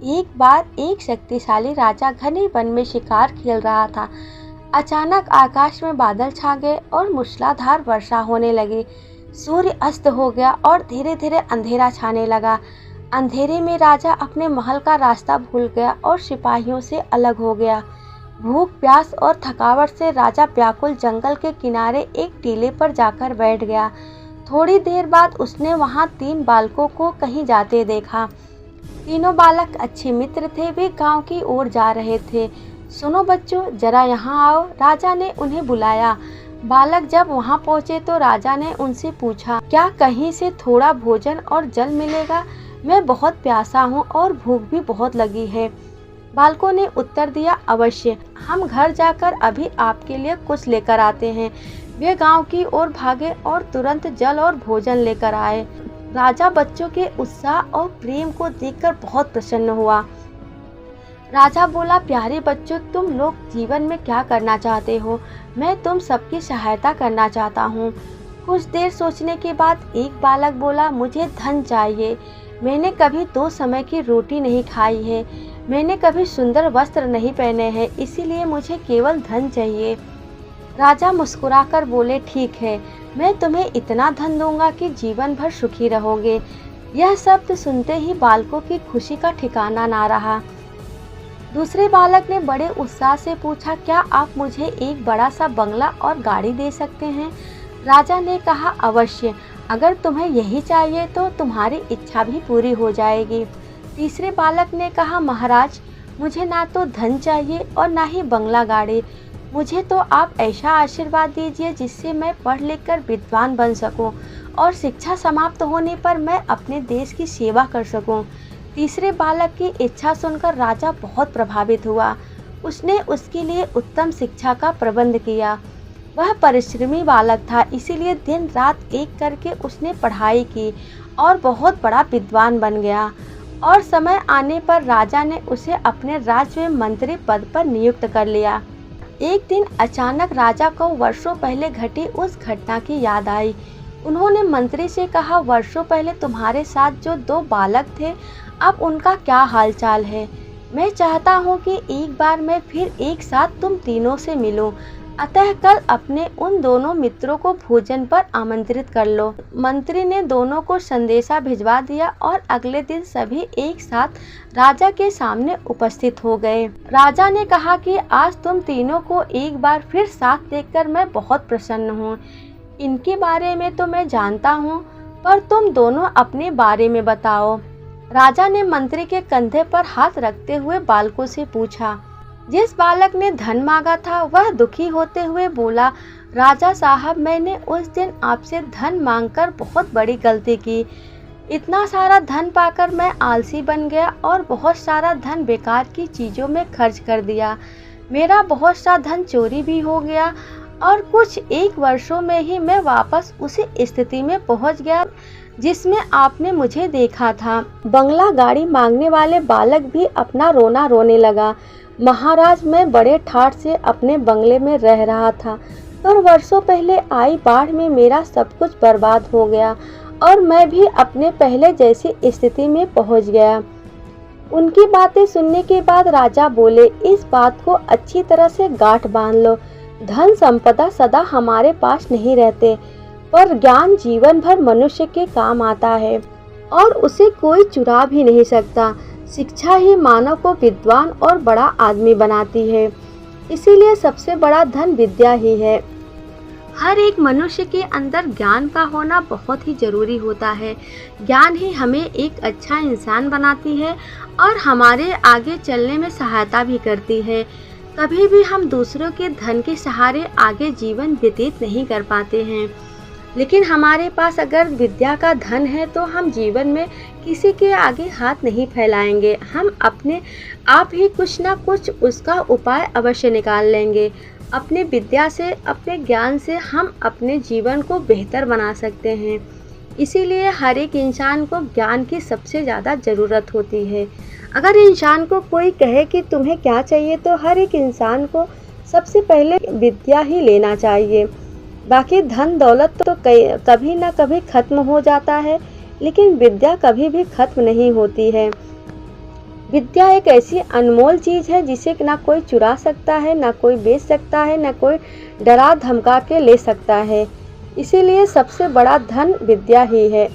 एक बार एक शक्तिशाली राजा घने वन में शिकार खेल रहा था। अचानक आकाश में बादल छा गए और मूसलाधार वर्षा होने लगी। सूर्य अस्त हो गया और धीरे धीरे अंधेरा छाने लगा। अंधेरे में राजा अपने महल का रास्ता भूल गया और सिपाहियों से अलग हो गया। भूख, प्यास और थकावट से राजा व्याकुल जंगल के किनारे एक टीले पर जाकर बैठ गया। थोड़ी देर बाद उसने वहां 3 बालकों को कहीं जाते देखा। तीनों बालक अच्छे मित्र थे। वे गांव की ओर जा रहे थे। सुनो बच्चों, जरा यहाँ आओ, राजा ने उन्हें बुलाया। बालक जब वहां पहुंचे तो राजा ने उनसे पूछा, क्या कहीं से थोड़ा भोजन और जल मिलेगा? मैं बहुत प्यासा हूँ और भूख भी बहुत लगी है। बालकों ने उत्तर दिया, अवश्य, हम घर जाकर अभी आपके लिए कुछ लेकर आते हैं। वे गांव की ओर भागे और तुरंत जल और भोजन लेकर आए। राजा बच्चों के उत्साह और प्रेम को देखकर बहुत प्रसन्न हुआ। राजा बोला, प्यारे बच्चों, तुम लोग जीवन में क्या करना चाहते हो? मैं तुम सबकी सहायता करना चाहता हूँ। कुछ देर सोचने के बाद एक बालक बोला, मुझे धन चाहिए। मैंने कभी 2 समय की रोटी नहीं खाई है। मैंने कभी सुंदर वस्त्र नहीं पहने हैं, इसीलिए मुझे केवल धन चाहिए। राजा मुस्कुराकर बोले, ठीक है, मैं तुम्हें इतना धन दूंगा कि जीवन भर सुखी रहोगे। यह शब्द सुनते ही बालकों की खुशी का ठिकाना ना रहा। दूसरे बालक ने बड़े उत्साह से पूछा, क्या आप मुझे एक बड़ा सा बंगला और गाड़ी दे सकते हैं? राजा ने कहा, अवश्य, अगर तुम्हें यही चाहिए तो तुम्हारी इच्छा भी पूरी हो जाएगी। तीसरे बालक ने कहा, महाराज, मुझे ना तो धन चाहिए और ना ही बंगला गाड़ी। मुझे तो आप ऐसा आशीर्वाद दीजिए जिससे मैं पढ़ लिख कर विद्वान बन सकूं और शिक्षा समाप्त होने पर मैं अपने देश की सेवा कर सकूं। तीसरे बालक की इच्छा सुनकर राजा बहुत प्रभावित हुआ। उसने उसके लिए उत्तम शिक्षा का प्रबंध किया। वह परिश्रमी बालक था, इसीलिए दिन रात एक करके उसने पढ़ाई की और बहुत बड़ा विद्वान बन गया। और समय आने पर राजा ने उसे अपने राज्य में मंत्री पद पर नियुक्त कर लिया। एक दिन अचानक राजा को वर्षों पहले घटी उस घटना की याद आई। उन्होंने मंत्री से कहा, वर्षों पहले तुम्हारे साथ जो 2 बालक थे, अब उनका क्या हालचाल है? मैं चाहता हूँ कि एक बार मैं फिर एक साथ तुम तीनों से मिलूं। अतः कल अपने उन दोनों मित्रों को भोजन पर आमंत्रित कर लो। मंत्री ने दोनों को संदेशा भिजवा दिया और अगले दिन सभी एक साथ राजा के सामने उपस्थित हो गए। राजा ने कहा कि आज तुम तीनों को एक बार फिर साथ देखकर मैं बहुत प्रसन्न हूँ। इनके बारे में तो मैं जानता हूँ, पर तुम दोनों अपने बारे में बताओ। राजा ने मंत्री के कंधे पर हाथ रखते हुए बालकों से पूछा। जिस बालक ने धन मांगा था वह दुखी होते हुए बोला, राजा साहब, मैंने उस दिन आपसे धन मांगकर बहुत बड़ी गलती की। इतना सारा धन पाकर मैं आलसी बन गया और बहुत सारा धन बेकार की चीज़ों में खर्च कर दिया। मेरा बहुत सा धन चोरी भी हो गया और कुछ 1 वर्षों में ही मैं वापस उसी स्थिति में पहुंच गया जिसमें आपने मुझे देखा था। बंगला गाड़ी मांगने वाले बालक भी अपना रोना रोने लगा। महाराज, मैं बड़े ठाठ से अपने बंगले में रह रहा था, पर वर्षों पहले आई बाढ़ में मेरा सब कुछ बर्बाद हो गया और मैं भी अपने पहले जैसी स्थिति में पहुंच गया। उनकी बातें सुनने के बाद राजा बोले, इस बात को अच्छी तरह से गांठ बांध लो। धन संपदा सदा हमारे पास नहीं रहते, पर ज्ञान जीवन भर मनुष्य के काम आता है और उसे कोई चुरा भी नहीं सकता। शिक्षा ही मानव को विद्वान और बड़ा आदमी बनाती है, इसीलिए सबसे बड़ा धन विद्या ही है। हर एक मनुष्य के अंदर ज्ञान का होना बहुत ही जरूरी होता है। ज्ञान ही हमें एक अच्छा इंसान बनाती है और हमारे आगे चलने में सहायता भी करती है। कभी भी हम दूसरों के धन के सहारे आगे जीवन व्यतीत नहीं कर पाते हैं, लेकिन हमारे पास अगर विद्या का धन है तो हम जीवन में किसी के आगे हाथ नहीं फैलाएंगे। हम अपने आप ही कुछ ना कुछ उसका उपाय अवश्य निकाल लेंगे। अपने विद्या से, अपने ज्ञान से हम अपने जीवन को बेहतर बना सकते हैं। इसीलिए हर एक इंसान को ज्ञान की सबसे ज़्यादा ज़रूरत होती है। अगर इंसान को कोई कहे कि तुम्हें क्या चाहिए, तो हर एक इंसान को सबसे पहले विद्या ही लेना चाहिए। बाकी धन दौलत तो कभी ना कभी ख़त्म हो जाता है, लेकिन विद्या कभी भी ख़त्म नहीं होती है। विद्या एक ऐसी अनमोल चीज़ है जिसे ना कोई चुरा सकता है, ना कोई बेच सकता है, ना कोई डरा धमका के ले सकता है। इसीलिए सबसे बड़ा धन विद्या ही है।